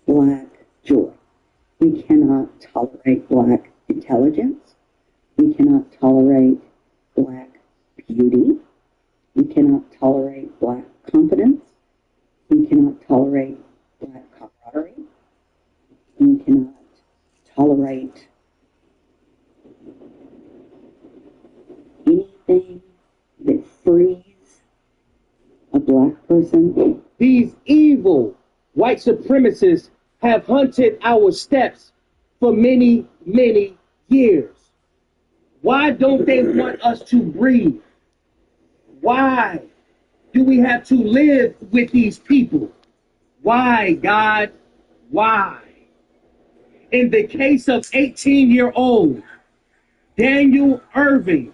black joy. We cannot tolerate black intelligence. We cannot tolerate black beauty. We cannot tolerate black confidence. We cannot tolerate black camaraderie. We cannot tolerate anything that frees a black person. These evil white supremacists have hunted our steps for many, many years. Why don't they want us to breathe? Why do we have to live with these people? Why, God? Why? In the case of 18-year-old Daniel Irving,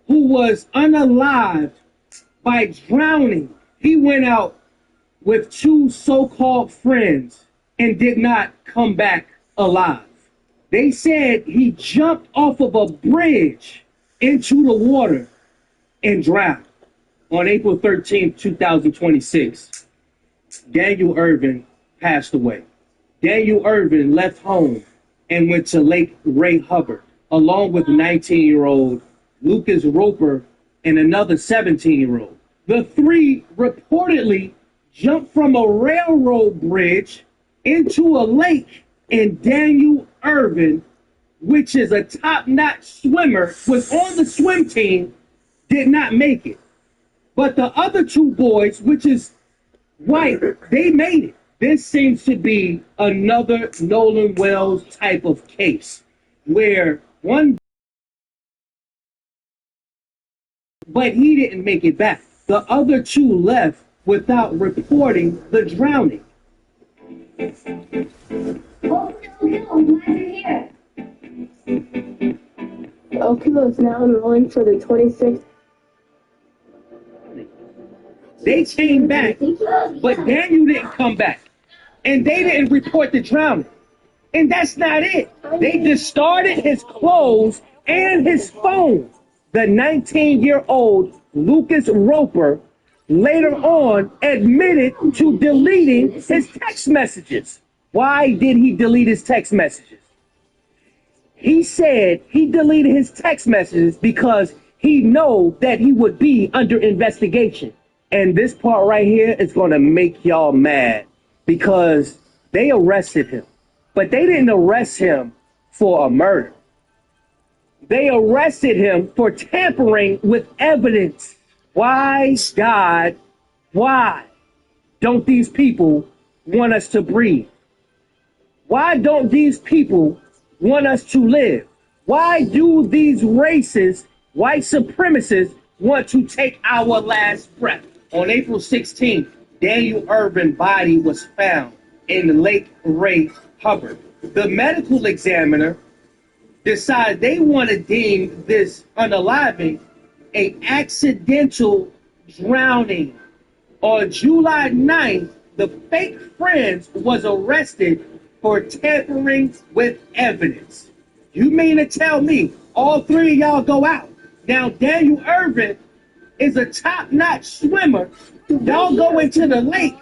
who was unalived by drowning, he went out with two so-called friends and did not come back alive. They said he jumped off of a bridge into the water and drowned. On April 13, 2026, Daniel Irving passed away. Daniel Irving left home and went to Lake Ray Hubbard, along with 19-year-old Lucas Roper and another 17-year-old. The three reportedly jumped from a railroad bridge into a lake, and Daniel Irving, which is a top-notch swimmer, was on the swim team, did not make it. But the other two boys, which is white, they made it. This seems to be another Nolan Wells type of case where one, but he didn't make it back. The other two left without reporting the drowning. Oh, no, I'm glad you're here. Kilo is now enrolling for the 26th. They came back, but Daniel didn't come back. And they didn't report the drowning. And that's not it. They discarded his clothes and his phone. The 19-year-old Lucas Roper later on admitted to deleting his text messages. Why did he delete his text messages? He said he deleted his text messages because he knew that he would be under investigation. And this part right here is going to make y'all mad because they arrested him. But they didn't arrest him for a murder. They arrested him for tampering with evidence. Why, God, why don't these people want us to breathe? Why don't these people want us to live? Why do these racist white supremacists want to take our last breath? On April 16th, Daniel Irving's body was found in Lake Ray Hubbard. The medical examiner decided they want to deem this unaliving an accidental drowning. On July 9th, the fake friends was arrested for tampering with evidence. You mean to tell me all three of y'all go out? Now, Daniel Irving is a top-notch swimmer. Y'all go into the lake,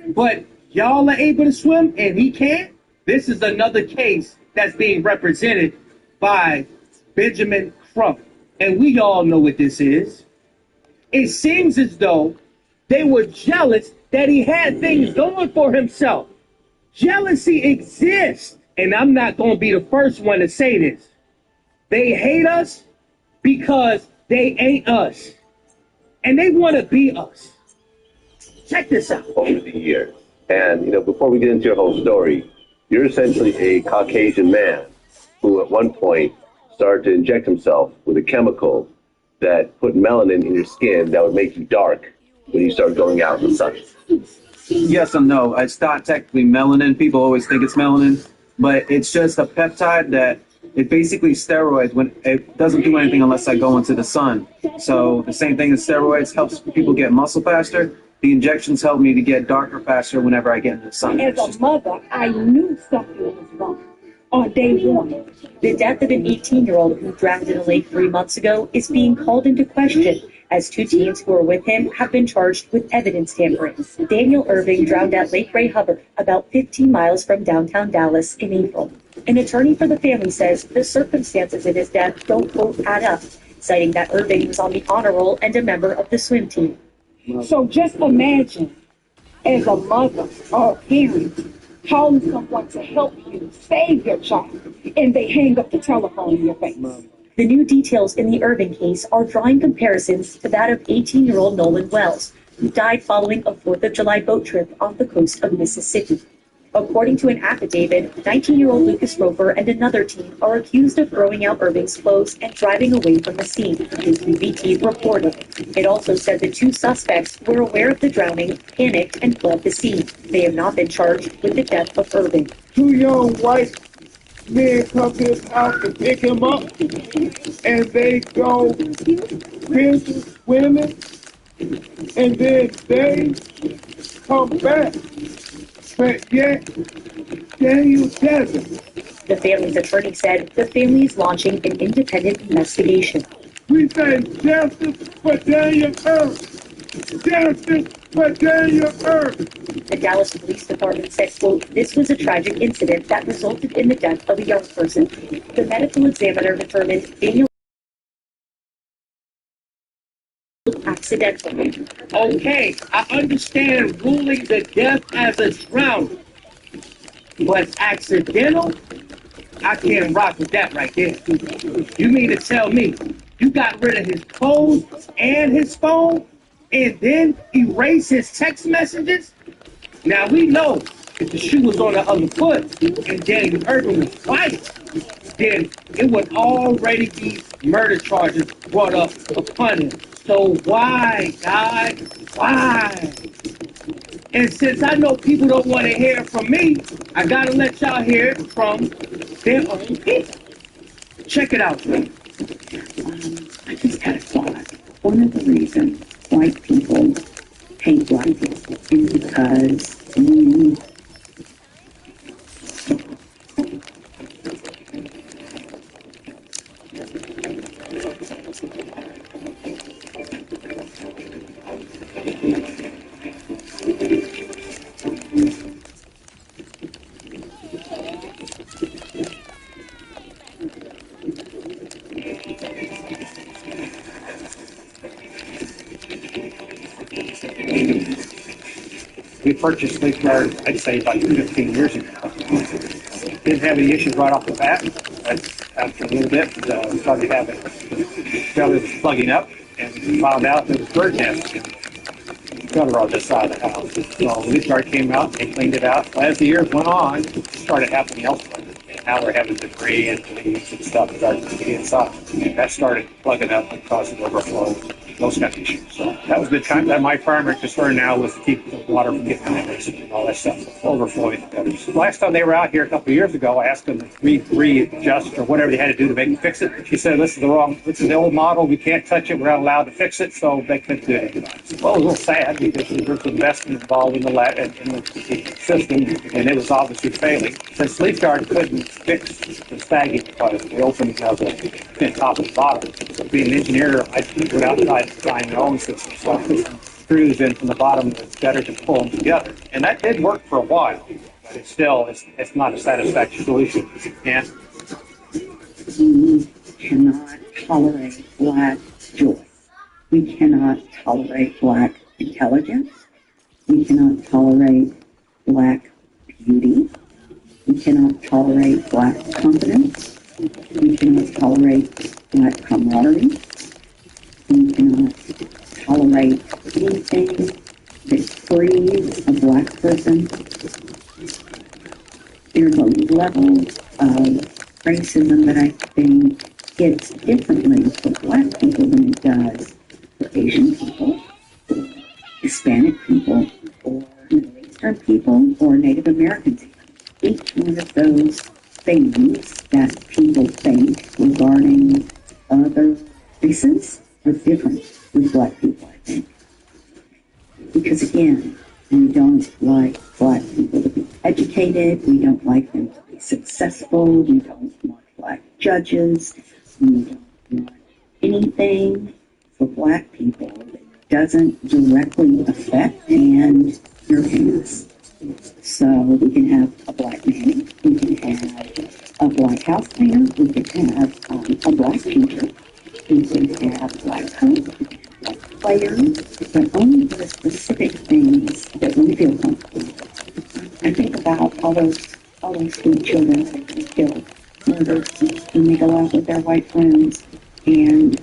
but y'all are able to swim and he can't? This is another case that's being represented by Benjamin Crump. And we all know what this is. It seems as though they were jealous that he had things going for himself. Jealousy exists. And I'm not going to be the first one to say this. They hate us because they ain't us. And they want to be us. Check this out. Over the years. And, before we get into your whole story, you're essentially a Caucasian man who at one point started to inject himself with a chemical that put melanin in your skin that would make you dark when you start going out in the sun. Yes and no. It's not technically melanin. People always think it's melanin, but it's just a peptide that it basically steroids. When it doesn't do anything unless I go into the sun. So the same thing as steroids helps people get muscle faster. The injections help me to get darker faster whenever I get into the sun. As a mother, I knew something was wrong on day one. The death of an 18-year-old who drowned in a lake 3 months ago is being called into question as 2 teens who were with him have been charged with evidence tampering. Daniel Irving drowned at Lake Ray Hubbard, about 15 miles from downtown Dallas in April. An attorney for the family says the circumstances of his death don't, quote, add up, citing that Irving was on the honor roll and a member of the swim team. So just imagine, as a mother or a parent, calling someone to help you save your child, and they hang up the telephone in your face. The new details in the Irving case are drawing comparisons to that of 18-year-old Nolan Wells, who died following a 4th of July boat trip off the coast of Mississippi. According to an affidavit, 19-year-old Lucas Roper and another teen are accused of throwing out Irving's clothes and driving away from the scene, the QVT reported. It also said the 2 suspects were aware of the drowning, panicked, and fled the scene. They have not been charged with the death of Irving. 2 young white men come to his house to pick him up, and they go visit women, and then they come back. But yet, Daniel doesn't. The family's attorney said the family is launching an independent investigation. We say justice for Daniel Irving. Justice for Daniel Irving. The Dallas Police Department said, quote, this was a tragic incident that resulted in the death of a young person. The medical examiner determined Daniel accidental. Okay, I understand ruling the death as a drowning, but accidental? I can't rock with that right there. You mean to tell me you got rid of his clothes and his phone and then erase his text messages? Now we know if the shoe was on the other foot and Daniel Irving was fighting, then it would already be murder charges brought up upon him. So why, God? Why? And since I know people don't want to hear from me, I gotta let y'all hear it from their own people. Check it out, man. I just had a thought. One of the reasons white people hate black people is because we We purchased Leaf Yard, I'd say about 15 years ago. Didn't have any issues right off the bat, but after a little bit, started having gutters plugging up, and we found out there was bird nests in the gutter on this side of the house. So Leaf Yard came out, they cleaned it out. As the years went on, it started happening elsewhere. And now we're having debris and leaves and stuff starting to get inside. And that started plugging up and causing overflow, those kind of issues. So that was the time that my primary concern now was to keep the water from getting in there and all that stuff, overflowing the gutters. Last time they were out here a couple of years ago, I asked them to readjust or whatever they had to do to make it fix it. She said, this is the old model, we can't touch it, we're not allowed to fix it, so they couldn't do anything about it. Well, it was a little sad because there was investment involved in the system, and it was obviously failing. Since Leaf Yard couldn't fix the sagging because the opening of the top and bottom, being an engineer, I went out and I designed my own system. So I put some screws in from the bottom of the gutter to pull them together. And that did work for a while, but it's still, it's not a satisfactory solution. And we cannot tolerate black joy. We cannot tolerate black intelligence. We cannot tolerate black beauty. We cannot tolerate black confidence. We cannot tolerate black camaraderie. We cannot tolerate anything that frees a black person. There's a level of racism that I think hits differently for black people than it does for Asian people, or Hispanic people, or Middle Eastern people, or Native Americans. Each one of those things that people think regarding other races are different with black people, I think. Because again, we don't like black people to be educated, we don't like them to be successful, we don't want black judges, we don't want anything for black people that doesn't directly affect and your parents. So we can have a black man, we can have a black house cleaner, we can have a black teacher, we can have black coach, we can have black players, but only for the specific things that we feel comfortable. I think about all those sweet children that have been killed, murdered, when they go out with their white friends. And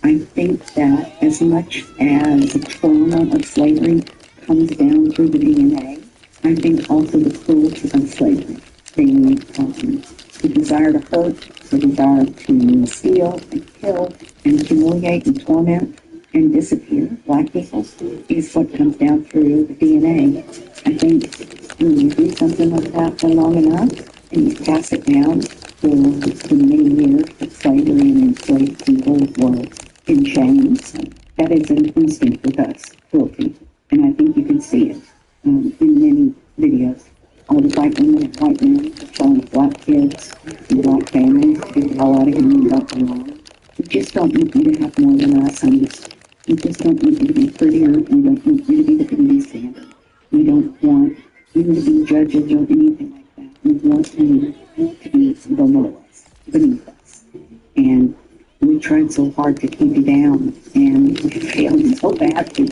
I think that as much as the trauma of slavery comes down through the DNA, I think also the cruelty of slavery, the desire to hurt, the desire to steal and kill and humiliate and torment and disappear black people is what comes down through the DNA. I think when you do something like that for long enough and you pass it down for the many years that slavery and enslaved people were in chains, that is an instinct with us, cruelty. And I think you can see it in many videos. All the white women and white men showing black kids and black families get all out of here and don't belong. We just don't need you to have more than us on this. We just don't need you to be prettier. We don't need you to be the beauty standard. We don't want you to be judges or anything like that. We want you to be below us, beneath us. And we tried so hard to keep you down, and we failed so badly.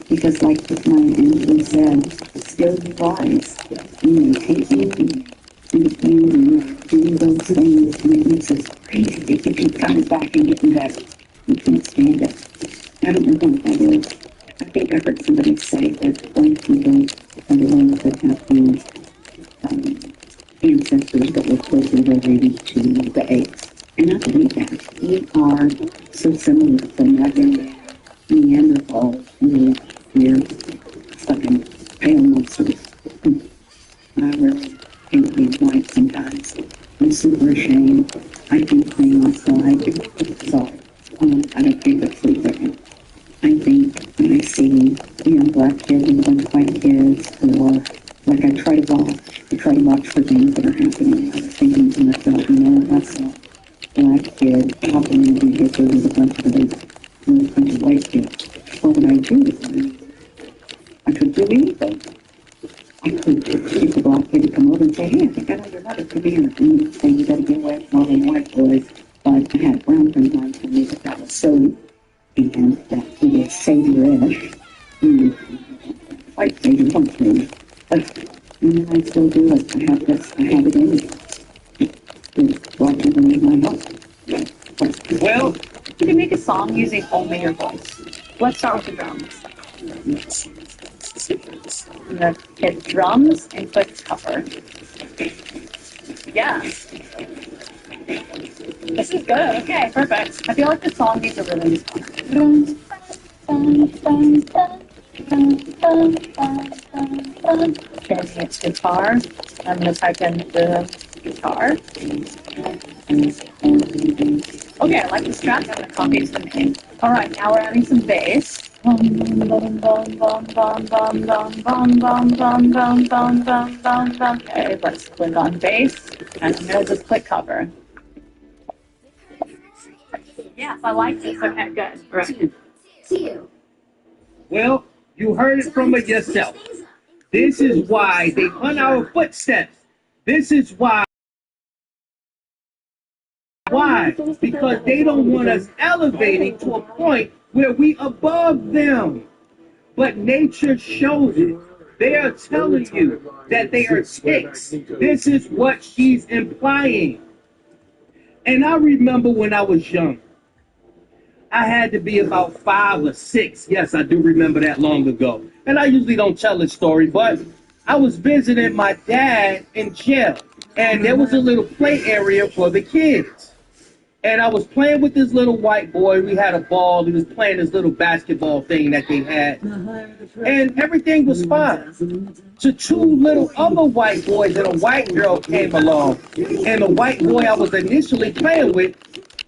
Because like my Angela said, still you rise. You take you and do those things, and it makes us crazy to keep coming back and getting better. We can't stand it. I don't know what that is. I think I heard somebody say that black people are the ones that have these ancestors that were closely related to the apes. And I believe that. We are so similar to nothing Neanderthals. We're fucking pale monsters. I really hate being white sometimes. I'm super ashamed. I think things like, sorry, I don't think that's sleeping. I think when I see young black kids and a bunch of white kids, or like I try to watch for things that are happening. I was thinking to myself, that's a black kid hopping in the vehicle with a bunch of white kids. What would I do? I could do anything. I could get the black kid to come over and say, hey, I think I know your mother. Come here. And say, you gotta get away from all the white boys. But I had brown friends of mine tell me that was silly and that he was savior-ish. White savior, don't say. But I still do it. I have it in me. Black people need my help. Well, you can make a song using only your voice. Let's start with the drums. I'm gonna hit drums and click cover. Yeah. This is good. Okay, perfect. I feel like the song needs a release. Changing it to guitar. I'm gonna type in the guitar. Okay, I like this track. I'm gonna copy the name. All right, now we're adding some bass. Okay, let's click on bass, and I'm gonna just click cover. Yes, I like this. Okay, good. Right. well, you heard it from it yourself. This is why they hunt our footsteps. This is why. Why? Because they don't want us elevating to a point where we above them. But nature shows it. They are telling you that they are ticks. This is what she's implying. And I remember when I was young, I had to be about 5 or 6. Yes, I do remember that long ago. And I usually don't tell this story, but I was visiting my dad in jail. And there was a little play area for the kids. And I was playing with this little white boy. We had a ball. He was playing this little basketball thing that they had. And everything was fine. So 2 little other white boys and a white girl came along. And the white boy I was initially playing with,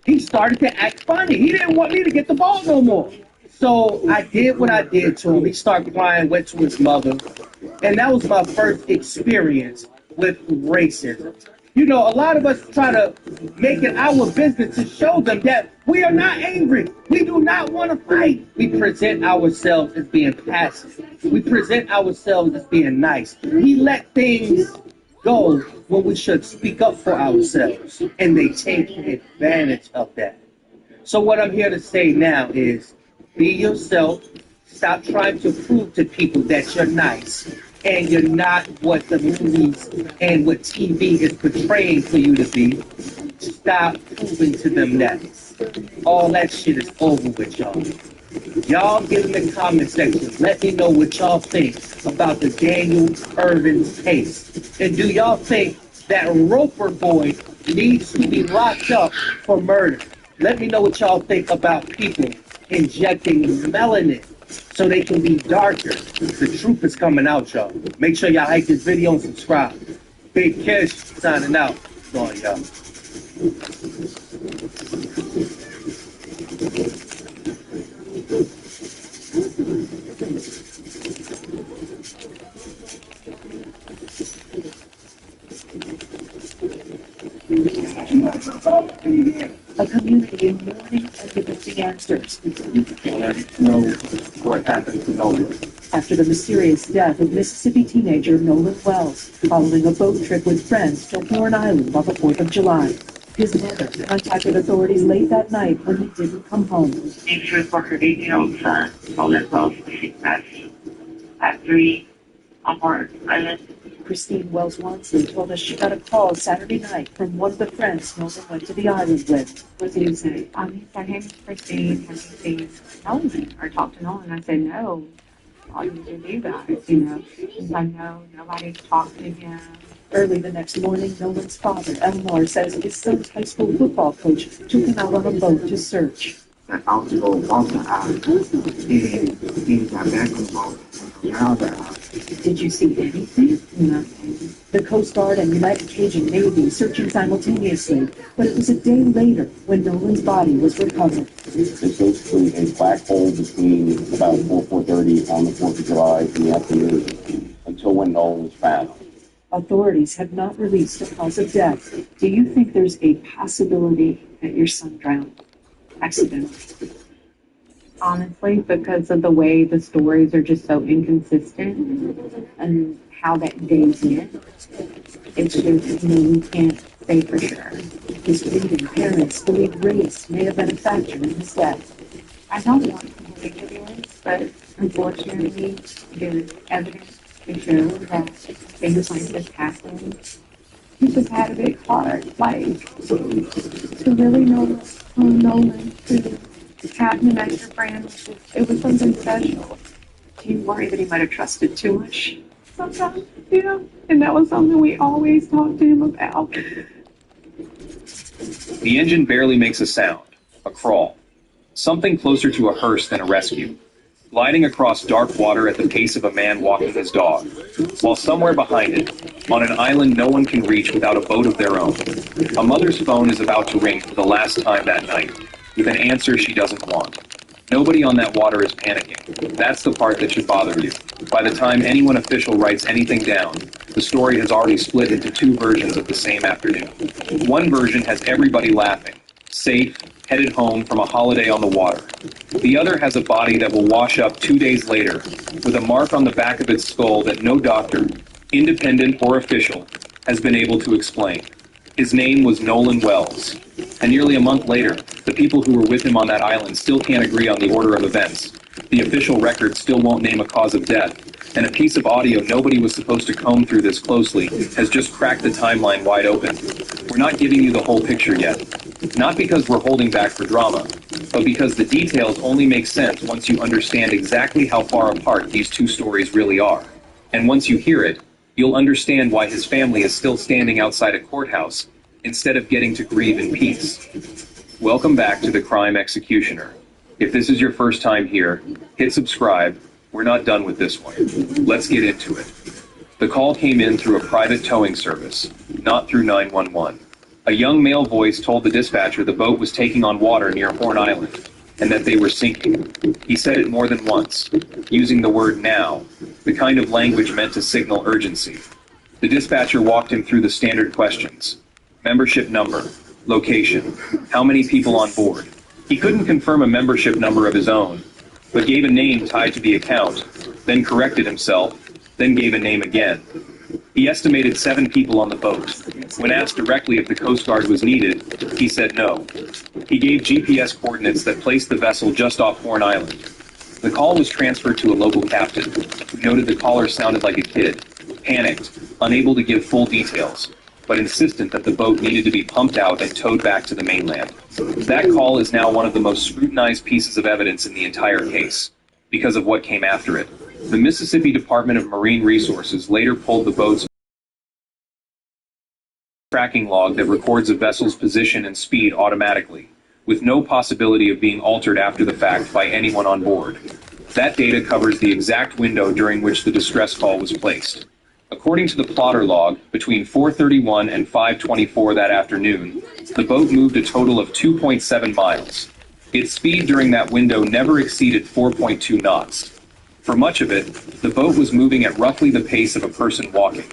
he started to act funny. He didn't want me to get the ball no more. So I did what I did to him. He started crying, went to his mother. And that was my first experience with racism. You know, a lot of us try to make it our business to show them that we are not angry. We do not want to fight. We present ourselves as being passive. We present ourselves as being nice. We let things go when we should speak up for ourselves, and they take advantage of that. So what I'm here to say now is be yourself. Stop trying to prove to people that you're nice and you're not what the movies and what TV is portraying for you to be. Stop proving to them that. All that shit is over with, y'all. Y'all get in the comment section. Let me know what y'all think about the Daniel Irvin case. And do y'all think that Roper boy needs to be locked up for murder? Let me know what y'all think about people injecting melanin so they can be darker. The truth is coming out, y'all. Make sure y'all like this video and subscribe. Big Kish signing out. Going, y'all. A community in mourning and demanding answers. Know what happened to Nolan. After the mysterious death of Mississippi teenager Nolan Wells following a boat trip with friends to Horn Island on the 4th of July. His mother contacted authorities late that night when he didn't come home. Anxious for her 8-year-old son, Nolan Wells, missing at 3 on Horn Island. Christine Wells Wansley told us she got a call Saturday night from one of the friends Nolan went to the island with. What did he say? He said, hey, Miss Christine, have you seen Nolan or talked to Nolan? I said, no. All you can do that, you know. He's like, no, nobody's talked to him. Early the next morning, Nolan's father, Elmore, says his son's high school football coach took him out on a boat to search. I was going walking out, and he got back on the boat. Did you see anything? Nothing. The Coast Guard and United Cajun Navy searching simultaneously, but it was a day later when Nolan's body was recovered. It's basically a black hole between about 4:30 on the 4th of July in the afternoon until when Nolan was found. Authorities have not released the cause of death. Do you think there's a possibility that your son drowned accidentally? Honestly, because of the way the stories are just so inconsistent and how that days in, it's just, we can't say for sure. His grieving parents believe race may have been a factor in his death. I don't want to believe it is, but unfortunately, there's evidence to show that things like this happen. He just had a big heart, to really know Nolan, to have him as your friend, it was something special. Do you worry that he might have trusted too much? Sometimes, yeah, and that was something we always talked to him about. The engine barely makes a sound, a crawl. Something closer to a hearse than a rescue. Gliding across dark water at the pace of a man walking his dog, while somewhere behind it, on an island no one can reach without a boat of their own, a mother's phone is about to ring for the last time that night, with an answer she doesn't want. Nobody on that water is panicking. That's the part that should bother you. By the time anyone official writes anything down, the story has already split into two versions of the same afternoon. One version has everybody laughing, safe, headed home from a holiday on the water. The other has a body that will wash up 2 days later, with a mark on the back of its skull that no doctor, independent or official, has been able to explain. His name was Nolan Wells. And nearly a month later, the people who were with him on that island still can't agree on the order of events. The official record still won't name a cause of death, and a piece of audio nobody was supposed to comb through this closely has just cracked the timeline wide open. We're not giving you the whole picture yet. Not because we're holding back for drama, but because the details only make sense once you understand exactly how far apart these two stories really are. And once you hear it, you'll understand why his family is still standing outside a courthouse instead of getting to grieve in peace. Welcome back to The Crime Executioner. If this is your first time here, hit subscribe. We're not done with this one. Let's get into it. The call came in through a private towing service, not through 911. A young male voice told the dispatcher the boat was taking on water near Horn Island, and that they were sinking. He said it more than once, using the word now, the kind of language meant to signal urgency. The dispatcher walked him through the standard questions: membership number, location, how many people on board. He couldn't confirm a membership number of his own, but gave a name tied to the account, then corrected himself, then gave a name again. He estimated 7 people on the boat. When asked directly if the Coast Guard was needed, he said no. He gave GPS coordinates that placed the vessel just off Horn Island. The call was transferred to a local captain, who noted the caller sounded like a kid, panicked, unable to give full details, but insistent that the boat needed to be pumped out and towed back to the mainland. That call is now one of the most scrutinized pieces of evidence in the entire case, because of what came after it. The Mississippi Department of Marine Resources later pulled the boat's tracking log that records a vessel's position and speed automatically, with no possibility of being altered after the fact by anyone on board. That data covers the exact window during which the distress call was placed. According to the plotter log, between 4:31 and 5:24 that afternoon, the boat moved a total of 2.7 miles. Its speed during that window never exceeded 4.2 knots. For much of it, the boat was moving at roughly the pace of a person walking.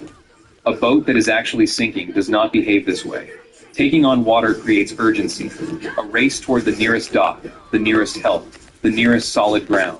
A boat that is actually sinking does not behave this way. Taking on water creates urgency, a race toward the nearest dock, the nearest help, the nearest solid ground.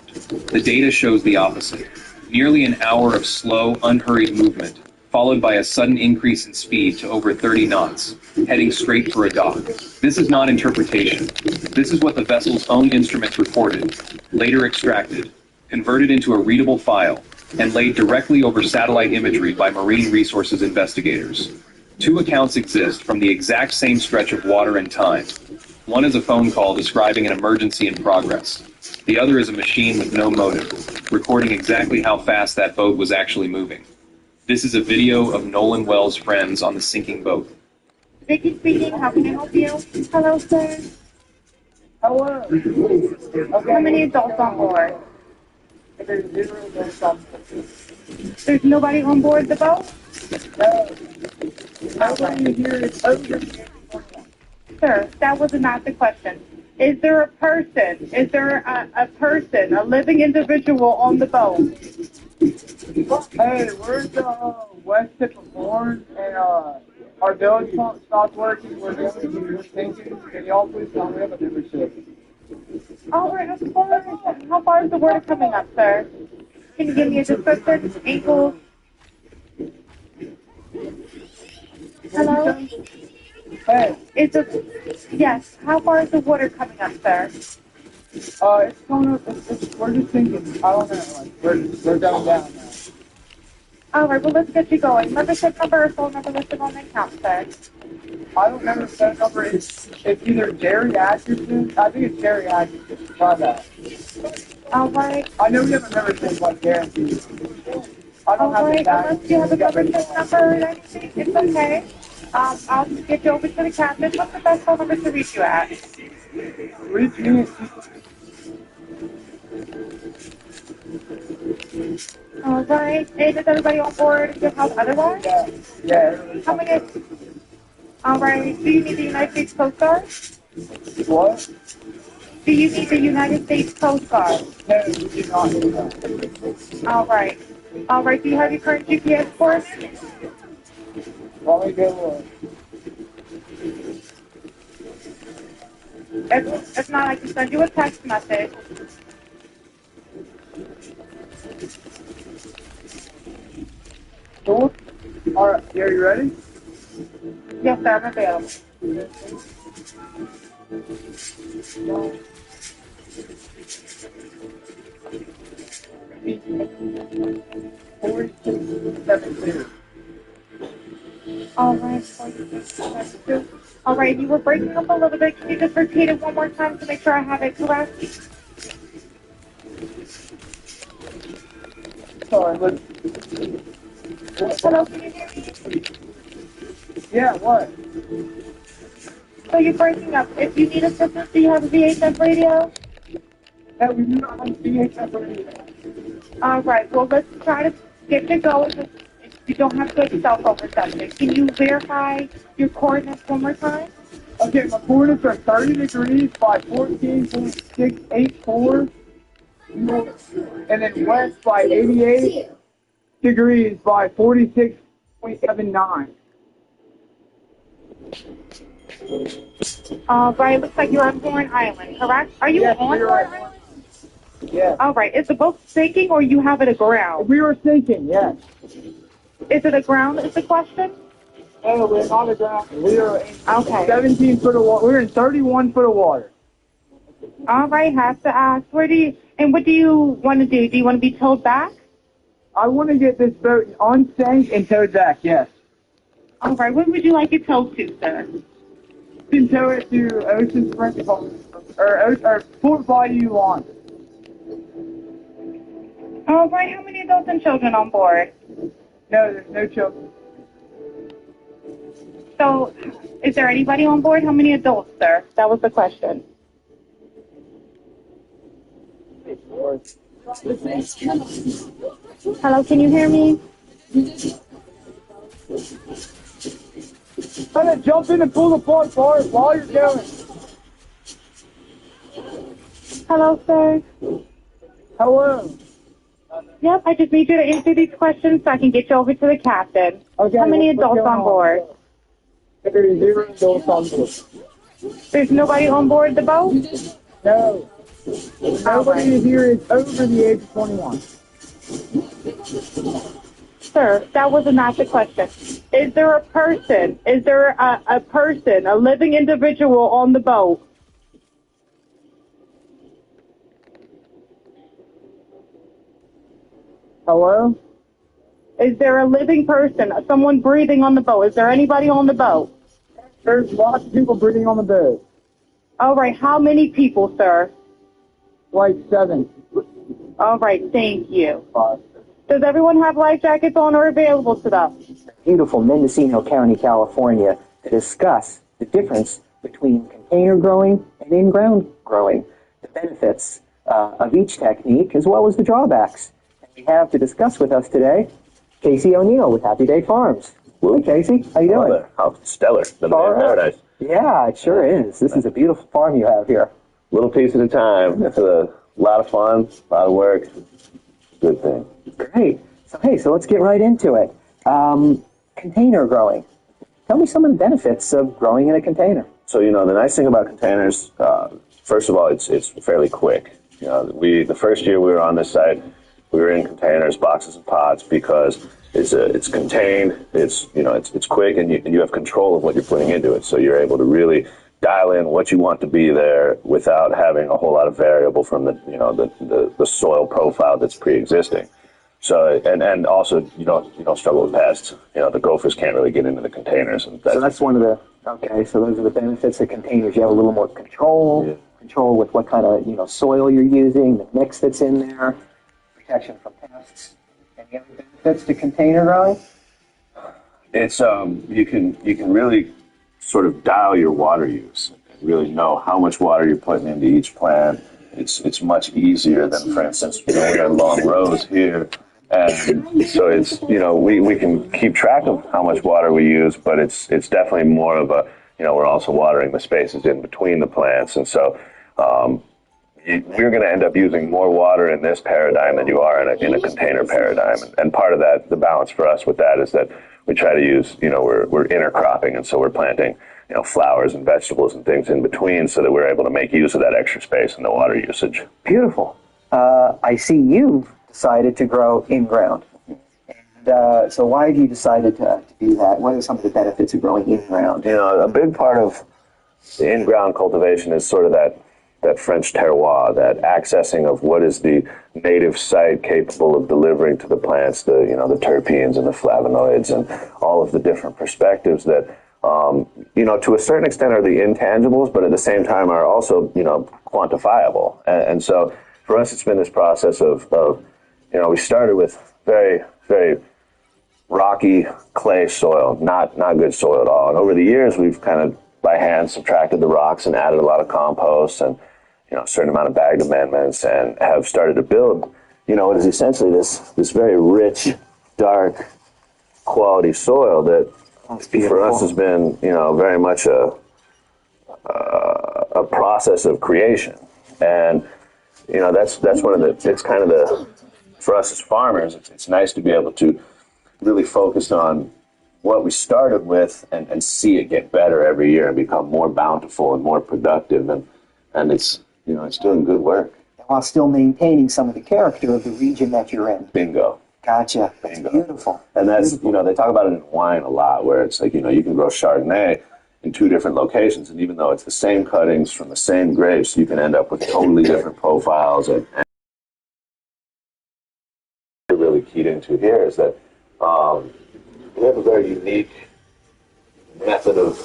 The data shows the opposite. Nearly an hour of slow, unhurried movement, followed by a sudden increase in speed to over 30 knots, heading straight for a dock. This is not interpretation. This is what the vessel's own instruments reported, later extracted, converted into a readable file, and laid directly over satellite imagery by Marine Resources investigators. 2 accounts exist from the exact same stretch of water and time. One is a phone call describing an emergency in progress. The other is a machine with no motive, recording exactly how fast that boat was actually moving. This is a video of Nolan Wells' friends on the sinking boat. Vicky speaking, how can I help you? Hello, sir. Hello. Okay. How many adults on board? There's 0 adults on board. There's nobody on board the boat? No. Nobody here is over. Sir, that was not the question. Is there a person? Is there a person, a living individual on the boat? Hey, we're at the west tip of Horn, and our village pump stopped working. We're going to be thinking, can y'all please tell me about membership? All right, of course. How far is the water coming up, sir? Can you give me a description? Ankles? Hello? Hey. Yes, how far is the water coming up, sir? It's going up, we're just thinking, I don't know, like, we're going down now. All right, well, let's get you going. Membership number or phone number listed on the account, sir. I don't remember the phone number. It's either Jerry Atkinson. I think it's Jerry Atkinson. Try that. All right. I know we have a membership like guaranteed. I don't have right, it back. unless you have a membership number or anything, it's okay. I'll get you over to the captain. What's the best phone number to reach you at? Reach me at All right. And is everybody on board your house otherwise? Yeah. How many? All right. Do you need the United States Coast Guard? What? Do you need the United States Coast Guard? No, we do not need that. All right. All right. Do you have your current GPS coordinates? Let me go look. If not, I can send you a text message. Cool. All right. Are you ready? Yes, sir. I'm available. All right. All right. You were breaking up a little bit. Can you just repeat it one more time to make sure I have it correct? Sorry, but... Hello, can you hear me? Yeah, what? So you're breaking up. If you need assistance, do you have a VHF radio? No, we do not have a VHF radio. All right. Well, let's try to get you going. You don't have good cell phone reception. Can you verify your coordinates one more time? Okay, my coordinates are 30 degrees by 14.684, and then west by 88 degrees by 46 0.79. Right, looks like you're on Bourne Island, correct? Are you Yes, on we Bourne are. Island? Yes. All right, is the boat sinking or you have it aground? We were sinking, yes. Is it aground is the question? No, we're not aground. We are in Okay. 17 foot of water. We're in 31 foot of water. All right, have to ask. What do you want to do? Do you want to be towed back? I want to get this boat unsank and towed back, yes. All right, where would you like it towed to, sir? You can tow it to Ocean Springs or Fort Bayou launch. All right, how many adults and children on board? No, there's no children. So, is there anybody on board? How many adults, sir? That was the question. Hello, can you hear me? I'm going to jump in and pull the plug for it while you're going. Hello, sir. Hello. Yep, I just need you to answer these questions so I can get you over to the captain. Okay, How many what's adults going on board? There's 0 adults on board. There's nobody on board the boat? No. Nobody here is over the age of 21. Sir, that was not the question. Is there a person? Is there a person, a living individual on the boat? Hello? Is there a living person, someone breathing on the boat? Is there anybody on the boat? There's lots of people breathing on the boat. All right, how many people, sir? Like 7. All right, thank you. Does everyone have life jackets on or available to them? Beautiful Mendocino County, California, to discuss the difference between container growing and in-ground growing, the benefits of each technique, as well as the drawbacks. And we have to discuss with us today Casey O'Neill with Happy Day Farms. Hey, Casey, how you doing? Oh, stellar. The man paradise. Yeah, it sure is. This is a beautiful farm you have here. Little piece at a time. It's a lot of fun, a lot of work. Good thing. Great. So let's get right into it. Container growing. Tell me some of the benefits of growing in a container. So, the nice thing about containers, first of all, it's fairly quick. The first year we were on this site, we were in containers, boxes and pots, because it's contained, it's quick, and you have control of what you're putting into it. So you're able to really dial in what you want to be there without having a whole lot of variable from the soil profile that's pre-existing. So and also you don't struggle with pests. The gophers can't really get into the containers. And that's one of the so those are the benefits of containers. You have a little more control, control with what kind of soil you're using, the mix that's in there, protection from pests. Any other benefits to container growing? It's you can really sort of dial your water use, really know how much water you're putting into each plant. It's much easier than, for instance, we have long rows here, and so it's we can keep track of how much water we use, but it's definitely more of a we're also watering the spaces in between the plants, and so you're going to end up using more water in this paradigm than you are in a container paradigm, and part of that, the balance for us with that is that we try to use, we're intercropping, and so we're planting, flowers and vegetables and things in between so that we're able to make use of that extra space and the water usage. Beautiful. I see you've decided to grow in-ground. And so why have you decided to do that? What are some of the benefits of growing in-ground? A big part of the in-ground cultivation is sort of that French terroir, that accessing of what is the native site capable of delivering to the plants, the terpenes and the flavonoids and all of the different perspectives that, to a certain extent are the intangibles, but at the same time are also, quantifiable. And so for us, it's been this process of we started with very, very rocky clay soil, not good soil at all. And over the years, we've kind of by hand subtracted the rocks and added a lot of compost and a certain amount of bagged amendments, and have started to build what is essentially this very rich, dark quality soil that for us has been very much a process of creation. And that's one of it's kind of for us as farmers, it's nice to be able to really focus on what we started with and see it get better every year and become more bountiful and more productive, and it's it's doing good work. While still maintaining some of the character of the region that you're in. Bingo. Gotcha. Bingo. Beautiful. And that's they talk about it in wine a lot, where it's like you can grow Chardonnay in two different locations, and even though it's the same cuttings from the same grapes, you can end up with totally different profiles. And really keyed into here is that we have a very unique method of,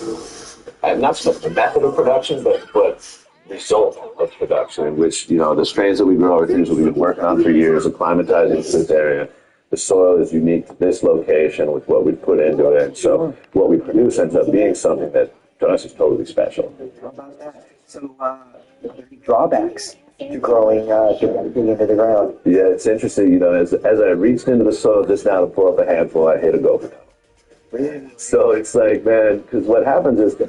not so much the method of production, but result of production, in which, the strains that we grow are things that we've been working on for years, acclimatizing to this area. The soil is unique to this location with what we put into it. So what we produce ends up being something that, to us, is totally special. How about that? So, are there any drawbacks to growing directly into the ground? Yeah, it's interesting. As I reached into the soil just now to pull up a handful, I hit a gopher tunnel. So it's like, man, because what happens is, the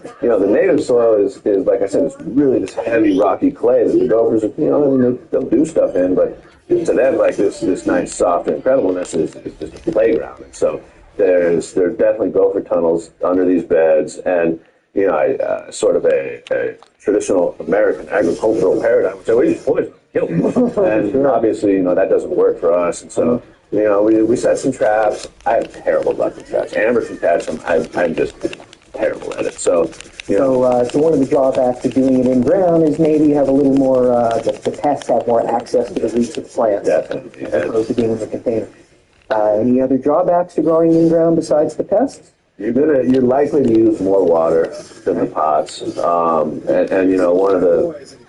native soil is like I said, it's really this heavy rocky clay that the gophers, they'll do stuff in, but to them, like this nice soft incredibleness is just a playground. And so there's definitely gopher tunnels under these beds, and sort of a traditional American agricultural paradigm, which we just poison, kill them. And obviously, that doesn't work for us, and so. We set some traps. I have terrible luck with traps. Amber can catch them. I'm just terrible at it. So one of the drawbacks of doing it in ground is maybe you have a little more, the pests have more access to the roots of the plants. Definitely. As opposed to being in the container. Any other drawbacks to growing in ground besides the pests? You're likely to use more water than the pots, and one of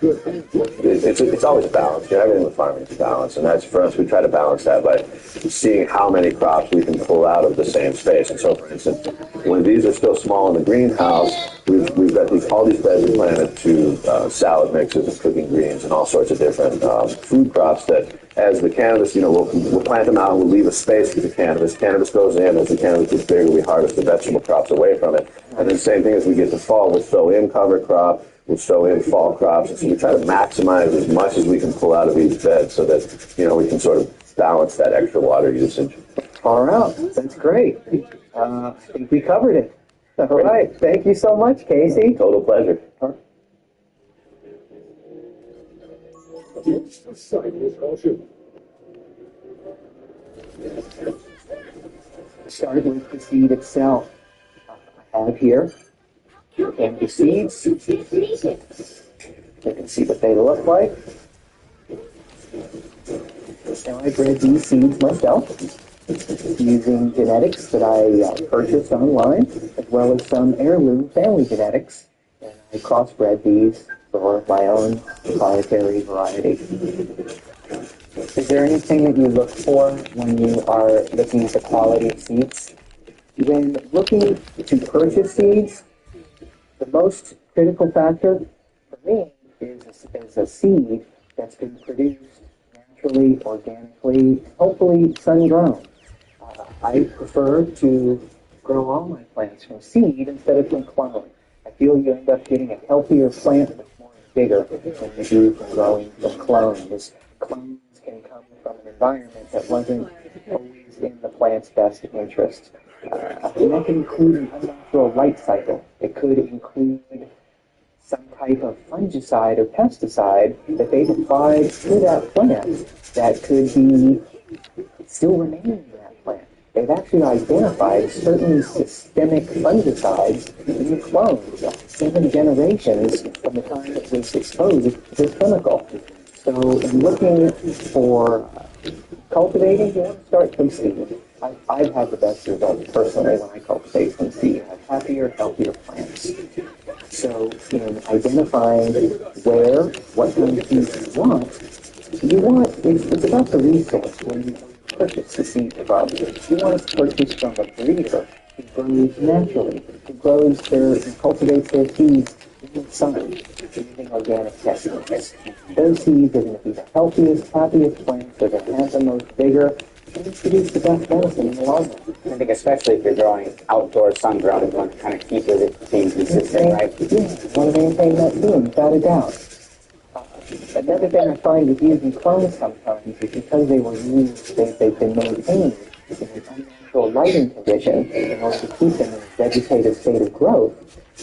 it's always a balance. Everything with farming is a balance, and that's for us. We try to balance that by seeing how many crops we can pull out of the same space. And so, for instance, when these are still small in the greenhouse, we've got all these beds we planted to salad mixes and cooking greens and all sorts of different food crops that. As the cannabis, we'll plant them out and we'll leave a space for the cannabis. Cannabis goes in. As the cannabis gets bigger, we harvest the vegetable crops away from it. And then same thing as we get to fall, we'll sow in cover crop, we'll sow in fall crops. And so we try to maximize as much as we can pull out of each bed so that, we can sort of balance that extra water usage. Far out. That's great. I think we covered it. All right. Thank you so much, Casey. Total pleasure. Start with the seed itself. I have here and the seeds. You can see what they look like. Now I bred these seeds myself using genetics that I purchased online, as well as some heirloom family genetics, and I crossbred these for my own proprietary variety. Is there anything that you look for when you are looking at the quality of seeds? When looking to purchase seeds, the most critical factor for me is a seed that's been produced naturally, organically, hopefully sun-grown. I prefer to grow all my plants from seed instead of from clone. I feel you end up getting a healthier plant that's more bigger than you do from growing from clones. Clones can come from an environment that wasn't always in the plant's best interest. And that can include an unnatural light cycle. It could include some type of fungicide or pesticide that they've applied to that plant that could be still remaining in that plant. They've actually identified certain systemic fungicides in the clones, 7 generations from the time it was exposed to this chemical. So in looking for cultivating, you want to start from seed. I've had the best results personally when I cultivate from seed. I have happier, healthier plants. So in identifying what kind of seeds you want, it's about the resource when you purchase the seed from. You want to purchase from a breeder who grows naturally, who cultivates their seeds in the sun, using organic techniques. Those seeds are going to be the healthiest, happiest plants. They're going to have the most vigor, and produce the best medicine in the long run. I think especially if you're growing outdoor, sun-grown, you want to kind of keep it being consistent, right? Yeah, you want to maintain that theme, without a doubt. Another thing I find with using clones sometimes is because they were used, they've been maintained in an unnatural lighting condition in order to keep them in a vegetative state of growth,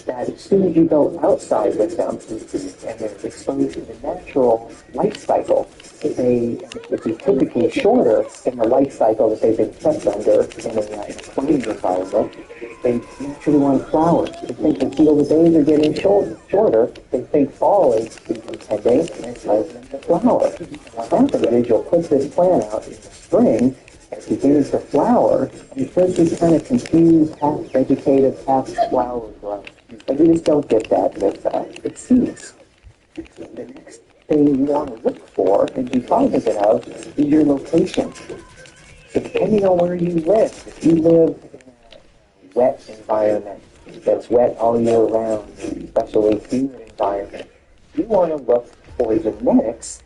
that as soon as you go outside with them and they're exposed to the natural light cycle, which is typically shorter than the light cycle that they've been kept under in a closed environment, they naturally want to flower. They think they feel the days are getting shorter. They think fall is impending, and it's time for them to flower. And what happens is you'll put this plant out in the spring, and it begins to flower, and it does this kind of confused, half vegetative, half flower growth. And you just don't get that with seeds. The next thing you want to look for and be cognizant of is your location. So depending on where you live, if you live in a wet environment that's wet all year round, especially humid environment, you want to look for genetics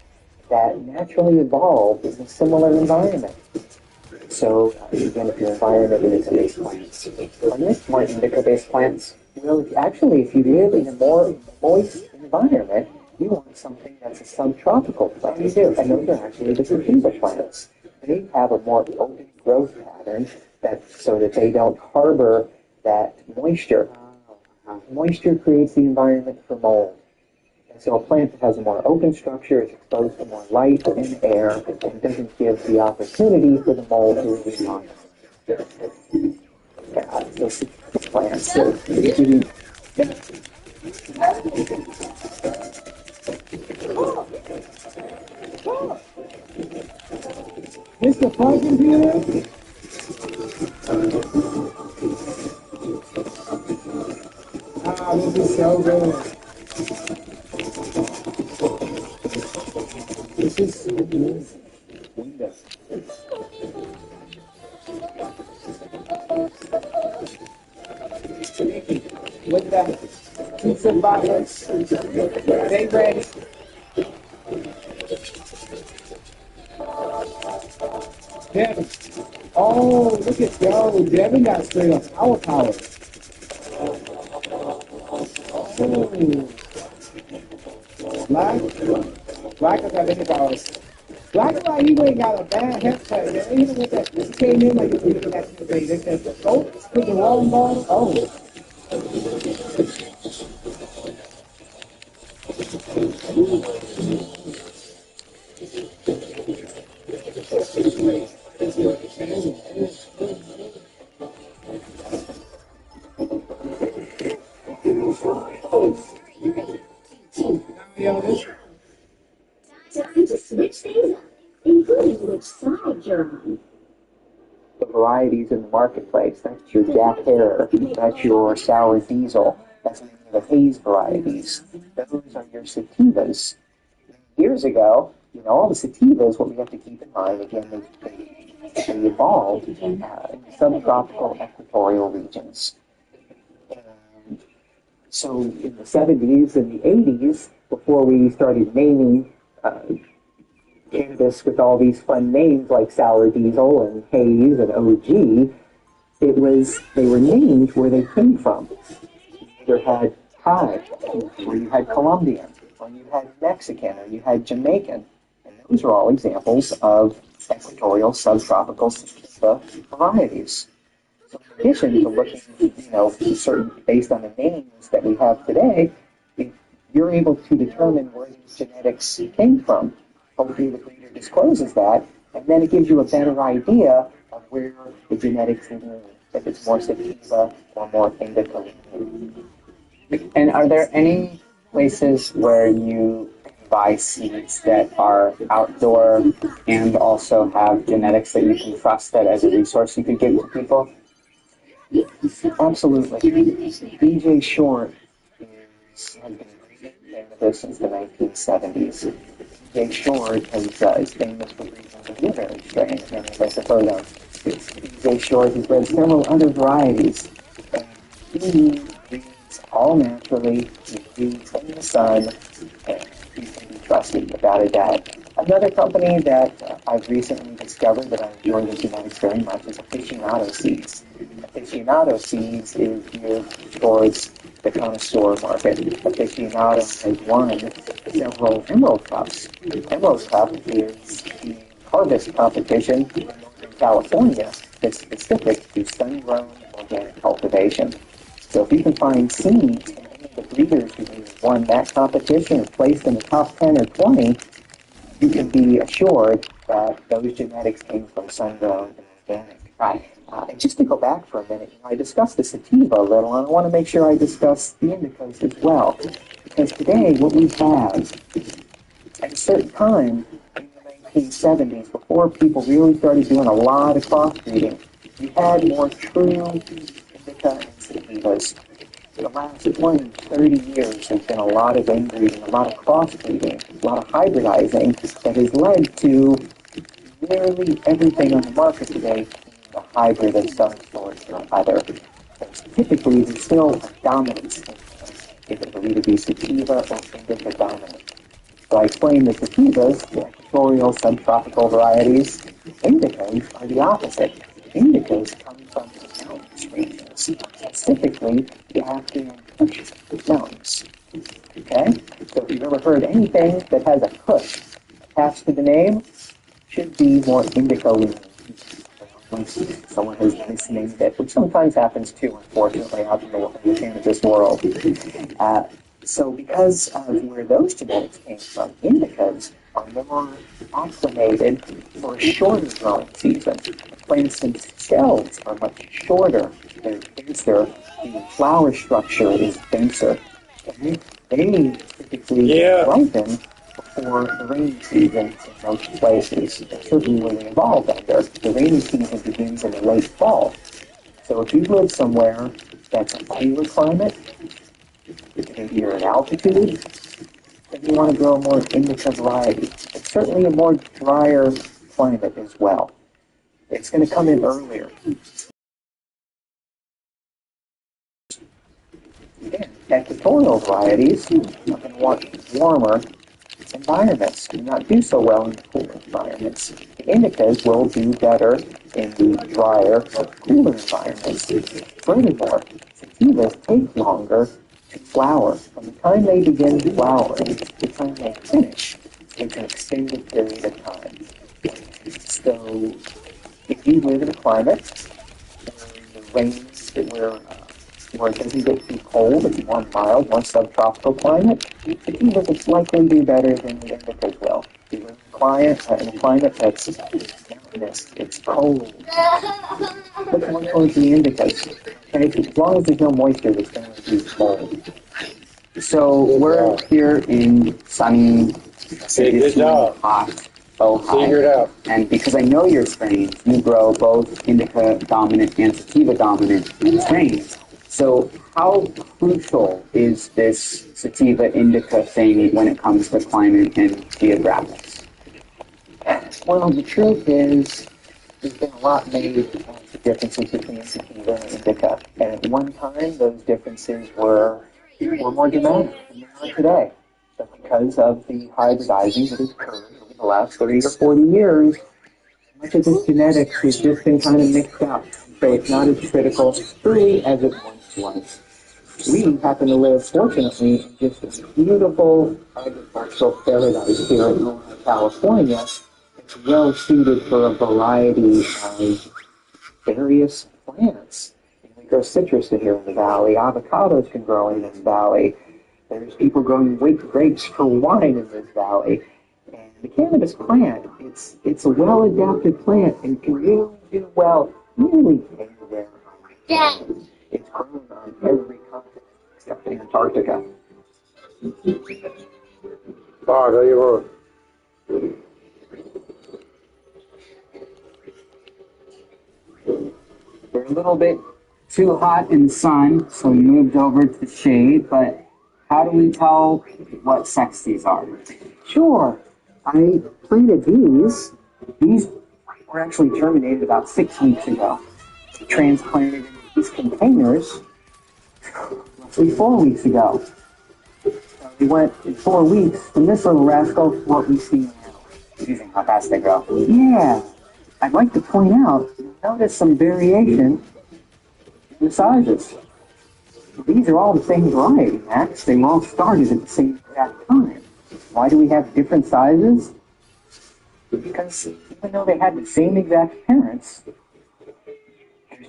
that naturally evolved in a similar environment. So again, if your environment is indica-based plants, more indica-based plants. Well, actually, if you live in a more moist environment, you want something that's a subtropical plant. You do, and those are actually the sativa plants. They have a more open growth pattern so that they don't harbor that moisture. Moisture creates the environment for mold. And so a plant that has a more open structure is exposed to more light and air and doesn't give the opportunity for the mold to really launch. Those plants. Mr. Pumpkin here? Ah, this is so good. This is so good. With that pizza box, they ready. Devin. Oh, look at yo. Devin got straight up power. Oh. Black has got any powers. Black is like he ain't got a bad haircut. Man. Even with that, he came in like he was looking at the day. They said, oh, put the wrong ball. Oh. Time to switch things up, including which side you're on. The varieties in the marketplace, that's your Jack Hare, that's your Sour Diesel, that's the Haze varieties. Those are your sativas. Years ago, all the sativas, what we have to keep in mind, again, they evolved in subtropical equatorial regions. And so in the 70s and the 80s, before we started naming cannabis with all these fun names like Sour Diesel and Haze and OG, they were named where they came from. You either had Thai, or you had Colombian, or you had Mexican, or you had Jamaican. And those are all examples of equatorial subtropical sativa varieties. So in addition to looking, certain based on the names that we have today, you're able to determine where these genetics came from. Hopefully the breeder discloses that, and then it gives you a better idea of where the genetics lean, if it's more sativa or more indica. And are there any places where you buy seeds that are outdoor and also have genetics that you can trust that as a resource you could give to people? Absolutely. BJ Short has been breeding cannabis since the 1970s. BJ Short is famous for breeding the blueberry strain, and as I suppose BJ Short has bred several other varieties. And he breeds all naturally, he breeds in the sun, and he can be trusted without a doubt. Another company that I've recently discovered that I enjoy the genetics very much is Aficionado Seeds. Aficionado Seeds is geared towards the connoisseur market. Aficionado has won several Emerald Cups. Emerald Cup is the harvest competition in Northern California, that's specific to sun-grown organic cultivation. So if you can find seeds from any of the breeders who have won that competition or placed in the top 10 or 20, you can be assured that those genetics came from sun-grown and organic. Right. And just to go back for a minute, I discussed the sativa a little, and I want to make sure I discuss the indicas as well. Because today, what we have, at a certain time in the 1970s, before people really started doing a lot of crossbreeding, you had more true indica and sativas. For the last 20, 30 years, there's been a lot of inbreeding, a lot of crossbreeding, a lot of hybridizing that has led to nearly everything on the market today being a hybrid of some sort or other. Typically, there's still a dominance in it will either be sativa or indica dominant. So I explained the sativas, the equatorial, subtropical varieties. Indicas are the opposite. Indicas come from the mountainous regions, specifically the Afghan Kush mountains. Okay? So if you've ever heard anything that has a Kush attached to the name, should be more indica-leaning. Once someone has misnamed it, which sometimes happens too, unfortunately, out in the cannabis world. So because of where those genetics came from, indicas are more acclimated for a shorter growing season. For instance, shells are much shorter. They're denser. The flower structure is denser. And they typically ripen before the rainy season in most places, and certainly where they evolved under. The rainy season begins in the late fall. So if you live somewhere that's a cooler climate, maybe you're at altitude, then you want to grow a more indica variety. It's certainly a more drier climate as well. It's going to come in earlier. Again, equatorial varieties are going to want warmer environments, do not do so well in the cooler environments. The indicas will do better in the drier, cooler environments. Furthermore, sativas take longer to flower. From the time they begin flowering to the time they finish, it's an extended period of time. So, if you live in a climate where the rains where it doesn't get too cold, it's more mild, more subtropical climate, sativas it's likely to do better than the indicas will. If you live in a climate that's mountainous, it's cold, look more towards the indicas. Okay? As long as there's no moisture, it's going to be cold. So we're here in sunny, traditional, hot Ojai. And because I know your strains, you grow both indica dominant and sativa dominant strains. So how crucial is this sativa indica thing when it comes to climate and geographics? Well, the truth is, there's been a lot made of the differences between sativa and indica. And at one time, those differences were more dramatic than they are today. But because of the hybridizing that has occurred over the last 30 or 40 years, much of this genetics has just been kind of mixed up. So it's not as critical really as it once was. We happen to live, fortunately, in just a beautiful agricultural paradise here in Northern California. It's well suited for a variety of various plants. We grow citrus in here in the valley. Avocados can grow in this valley. There's people growing grapes for wine in this valley. And the cannabis plant, it's a well-adapted plant and can really do well nearly anywhere. It's grown on every continent except Antarctica. Bob, how you doing? We're a little bit too hot in the sun, so we moved over to the shade, but how do we tell what sex these are? Sure. I planted these. These were actually germinated about 6 weeks ago. Transplanted in these containers roughly 4 weeks ago. We went in 4 weeks from this little rascal to what we see now. Amazing how fast they grow. Yeah. I'd like to point out, notice some variation in the sizes. These are all the same variety, Max. They all started at the same exact time. Why do we have different sizes? Because even though they had the same exact parents,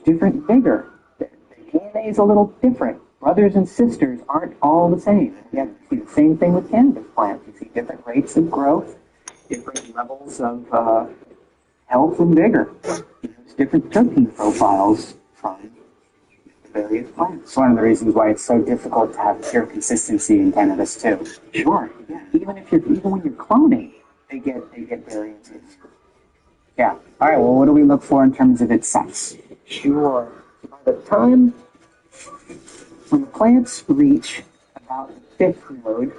different vigor. The DNA is a little different. Brothers and sisters aren't all the same. Again, you see the same thing with cannabis plants. You see different rates of growth, different levels of health and vigor. There's different terpene profiles from the various plants. It's one of the reasons why it's so difficult to have pure consistency in cannabis too. Sure. Yeah. Even when you're cloning, they get variances. Yeah. All right. Well, what do we look for in terms of its sex? Sure. By the time when the plants reach about the fifth node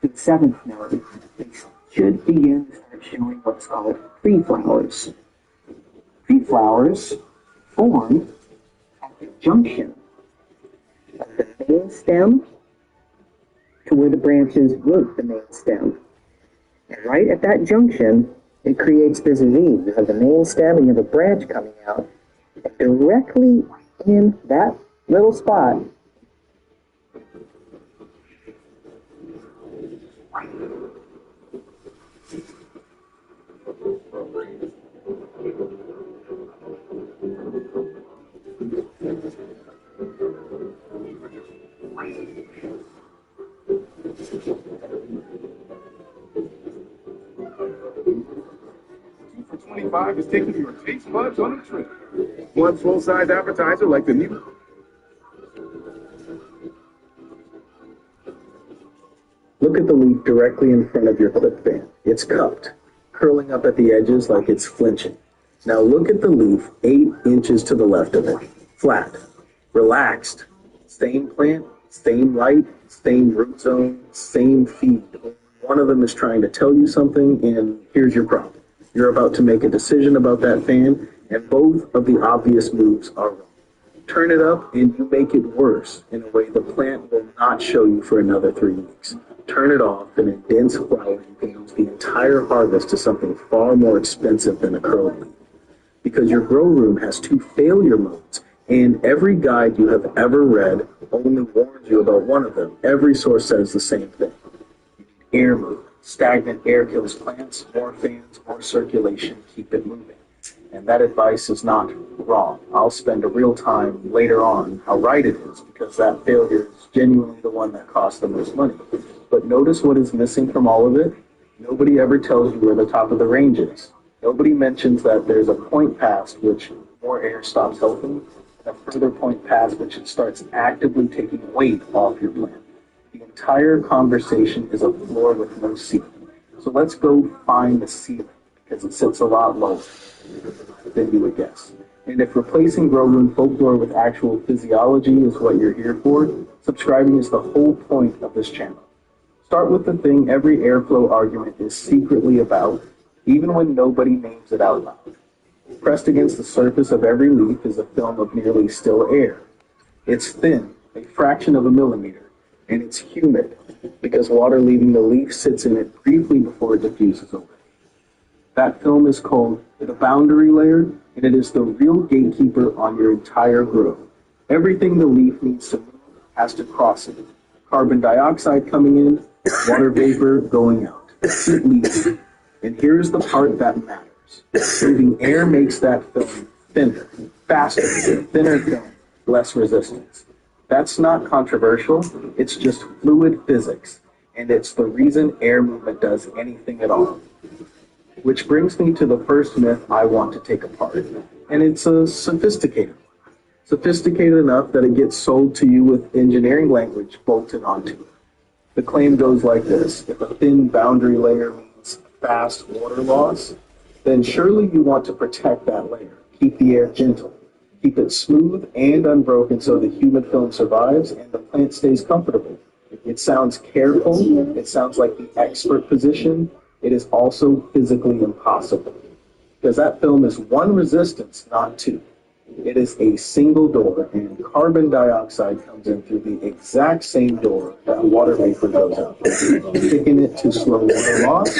to the seventh node, they should begin to start showing what's called pre-flowers. Pre-flowers form at the junction of the main stem to where the branches meet the main stem. And right at that junction, it creates this V. You have the main stem and you have a branch coming out. And directly in that little spot, For 25 is taking your taste buds on a trip. One full-size appetizer like the new. Look at the leaf directly in front of your clip fan. It's cupped, curling up at the edges like it's flinching. Now look at the leaf 8 inches to the left of it. Flat, relaxed, same plant, same light, same root zone, same feed. One of them is trying to tell you something, and here's your problem. You're about to make a decision about that fan, and both of the obvious moves are wrong. Turn it up, and you make it worse in a way the plant will not show you for another 3 weeks. Turn it off, and in dense flower, you can lose the entire harvest to something far more expensive than a curled leaf. Because your grow room has 2 failure modes, and every guide you have ever read only warns you about one of them. Every source says the same thing. Air movement. Stagnant air kills plants. More fans, more circulation, keep it moving. And that advice is not wrong. I'll spend a real time later on how right it is, because that failure is genuinely the one that costs the most money. But notice what is missing from all of it. Nobody ever tells you where the top of the range is. Nobody mentions that there's a point past which more air stops helping, and a further point past which it starts actively taking weight off your plant. The entire conversation is a floor with no ceiling. So let's go find the ceiling, because it sits a lot lower than you would guess. And if replacing grow room folklore with actual physiology is what you're here for, subscribing is the whole point of this channel. Start with the thing every airflow argument is secretly about, even when nobody names it out loud. Pressed against the surface of every leaf is a film of nearly still air. It's thin, a fraction of a millimeter, and it's humid, because water leaving the leaf sits in it briefly before it diffuses away. That film is called the boundary layer, and it is the real gatekeeper on your entire growth. Everything the leaf needs to move has to cross it. Carbon dioxide coming in, water vapor going out. It leaves. And here's the part that matters. Moving air makes that film thinner, faster, thinner film, less resistance. That's not controversial. It's just fluid physics, and it's the reason air movement does anything at all. Which brings me to the first myth I want to take apart, and it's a sophisticated one. Sophisticated enough that it gets sold to you with engineering language bolted onto it. The claim goes like this: if a thin boundary layer means fast water loss, then surely you want to protect that layer. Keep the air gentle. Keep it smooth and unbroken so the humid film survives and the plant stays comfortable. It sounds careful. It sounds like the expert position. It is also physically impossible, because that film is one resistance, not two. It is a single door, and carbon dioxide comes in through the exact same door that water vapor goes out. Thicken it to slow water loss,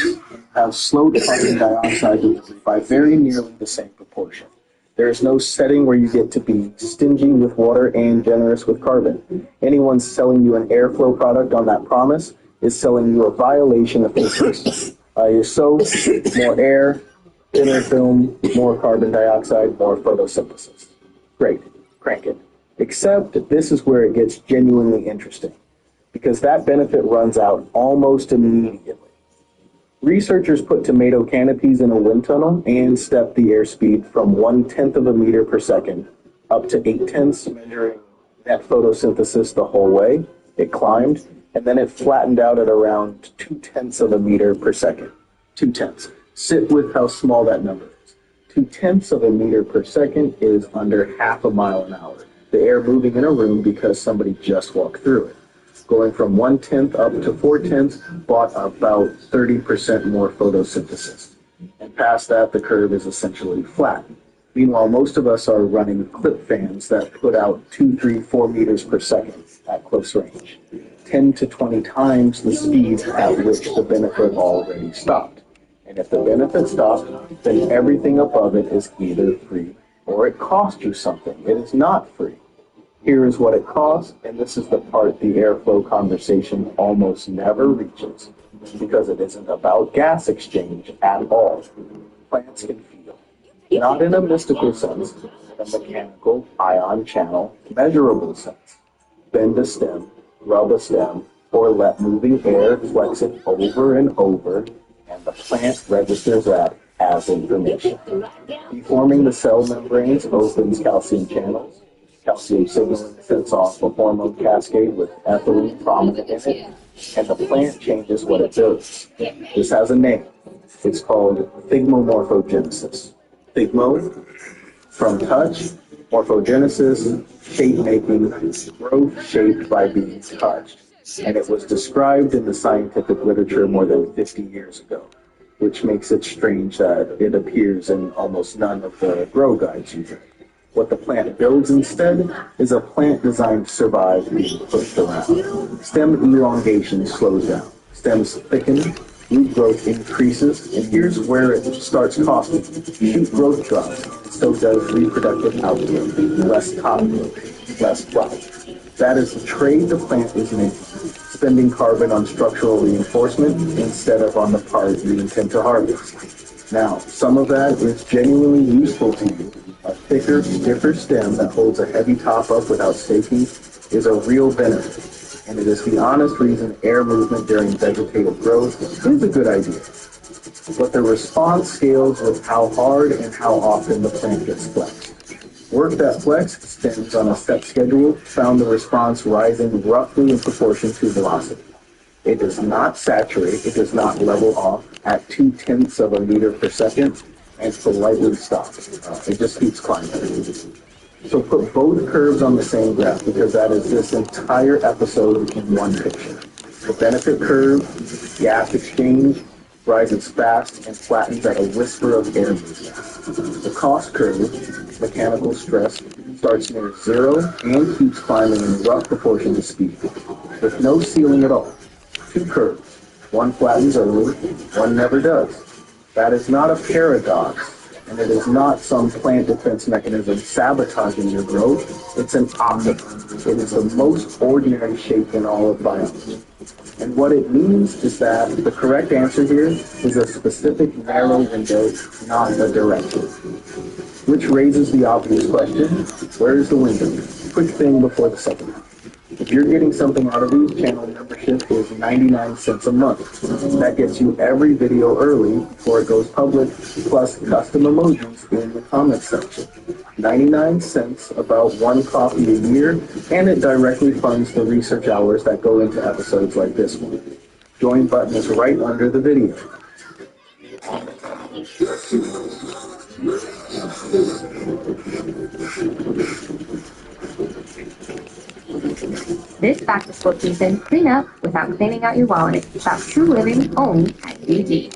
have slow carbon dioxide delivery by very nearly the same proportion. There is no setting where you get to be stingy with water and generous with carbon. Anyone selling you an airflow product on that promise is selling you a violation of physics. Your soap, more air, thinner film, more carbon dioxide, more photosynthesis. Great. crank it. Except this is where it gets genuinely interesting, because that benefit runs out almost immediately. Researchers put tomato canopies in a wind tunnel and stepped the airspeed from 1/10 of a meter per second up to 8/10, measuring net photosynthesis the whole way. It climbed, and then it flattened out at around 2/10 of a meter per second. 2/10. Sit with how small that number is. 2/10 of a meter per second is under half a mile an hour. The air moving in a room because somebody just walked through it. Going from 1/10 up to 4/10 brought about 30% more photosynthesis. And past that, the curve is essentially flat. Meanwhile, most of us are running clip fans that put out 2, 3, 4 meters per second at close range. 10 to 20 times the speed at which the benefit already stopped. And if the benefit stopped, then everything above it is either free or it cost you something. It is not free. Here is what it costs, and this is the part the airflow conversation almost never reaches, because it isn't about gas exchange at all. Plants can feel, not in a mystical sense, in a mechanical, ion channel, measurable sense. Bend a stem, rub a stem, or let moving air flex it over and over, and the plant registers that as information. Deforming the cell membranes opens calcium channels. Calcium signaling sets off a hormone cascade with ethylene prominent in it, and the plant changes what it does. This has a name. It's called thigmomorphogenesis. Thigmo, from touch, morphogenesis, shape making, growth shaped by being touched. And it was described in the scientific literature more than 50 years ago, which makes it strange that it appears in almost none of the grow guides you read. What the plant builds instead is a plant designed to survive being pushed around. Stem elongation slows down. Stems thicken, root growth increases, and here's where it starts costing. Shoot growth drops, so does reproductive output. Less top growth, less flower. That is the trade the plant is making, spending carbon on structural reinforcement instead of on the part you intend to harvest. Now, some of that is genuinely useful to you. A thicker, stiffer stem that holds a heavy top up without staking is a real benefit, and it is the honest reason air movement during vegetative growth is a good idea. But the response scales with how hard and how often the plant gets flexed. Work that flex stems on a set schedule found the response rising roughly in proportion to velocity. It does not saturate, it does not level off at 2/10 of a meter per second, and politely stop. It just keeps climbing. So put both curves on the same graph, because that is this entire episode in one picture. The benefit curve, gas exchange, rises fast and flattens at a whisper of air movement. The cost curve, mechanical stress, starts near zero and keeps climbing in rough proportion to speed, with no ceiling at all. Two curves. One flattens early, one never does. That is not a paradox, and it is not some plant defense mechanism sabotaging your growth. It's an omnivore. It is the most ordinary shape in all of biology. And what it means is that the correct answer here is a specific narrow window, not a direction. Which raises the obvious question, where is the window? Quick thing before the second half. If you're getting something out of these, channel membership is 99 cents a month. That gets you every video early before it goes public, plus custom emojis in the comments section. 99 cents, about one coffee a year, and it directly funds the research hours that go into episodes like this one. Join button is right under the video. This back-to-school season, clean up without cleaning out your wallet. Shop True Living only at UD.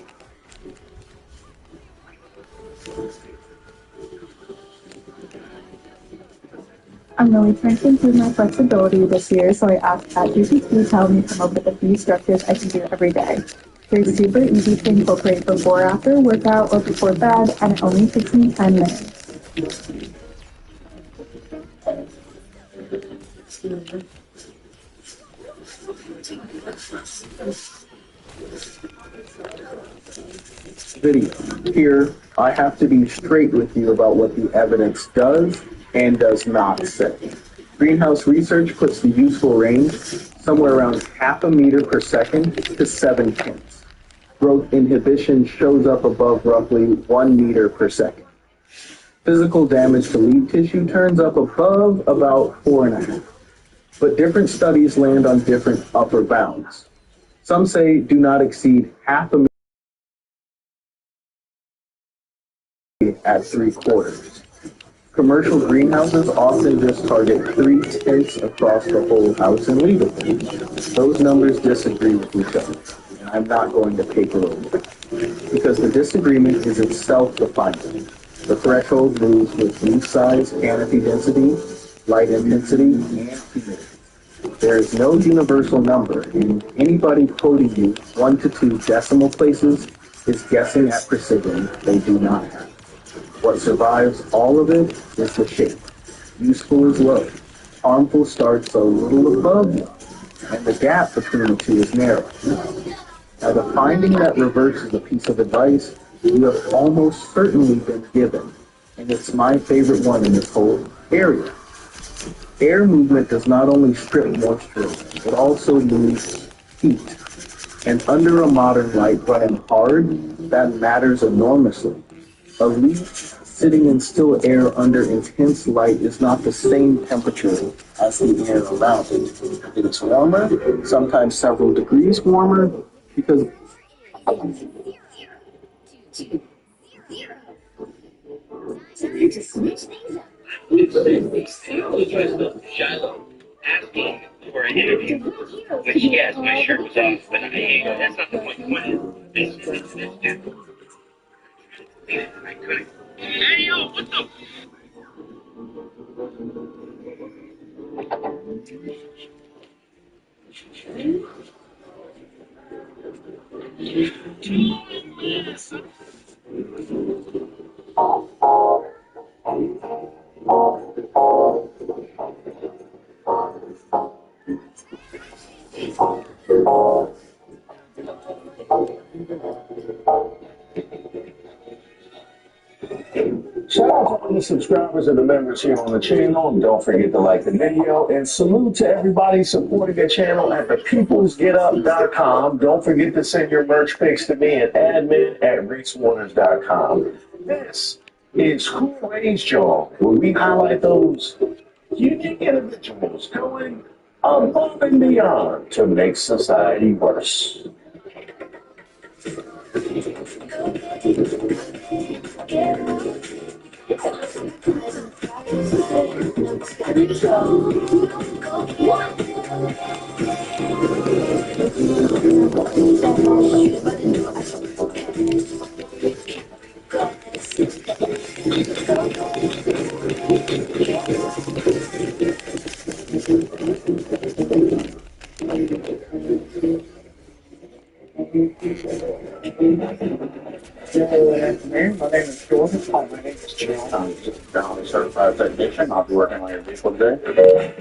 I'm really trying to improve my flexibility this year, so I asked ChatGPT to help me come up with a few structures I can do every day. They're super easy to incorporate before or after a workout or before bed, and it only takes me 10 minutes. Video. Here, I have to be straight with you about what the evidence does and does not set. Greenhouse research puts the useful range somewhere around half a meter per second to 7 tenths. Growth inhibition shows up above roughly 1 meter per second. Physical damage to leaf tissue turns up above about 4.5. But different studies land on different upper bounds. Some say do not exceed half a meter at 3/4. Commercial greenhouses often just target 3 tenths across the whole house and leave it there. Those numbers disagree with each other, and I'm not going to paper over it, because the disagreement is itself defining. The threshold moves with leaf size, canopy density, light intensity, and humidity. There is no universal number, and anybody quoting you 1 to 2 decimal places is guessing at precision they do not have. What survives all of it is the shape. Useful is low. Harmful starts a little above low, and the gap between the two is narrow. Now, the finding that reverses a piece of advice you have almost certainly been given, and it's my favorite one in this whole area. Air movement does not only strip moisture, it also moves heat. And under a modern light running hard, that matters enormously. A leaf sitting in still air under intense light is not the same temperature as the air around it. It's warmer, sometimes several degrees warmer, because Shiloh asking for an interview, which, yes, my shirt was off, but that's not the point. The point is, this dude. I couldn't. Hey, yo, what the? Shout out to all the subscribers and the members here on the channel. Don't forget to like the video. And salute to everybody supporting the channel at thepeoplesgetup.com. Don't forget to send your merch pics to me at admin@reeswaters.com. This is Who Raised Y'all, where we highlight those unique individuals going above and beyond to make society worse. Good afternoon. My name is Jordan. My name is Jim. I'm just a generally certified technician. I'll be working on your vehicle today.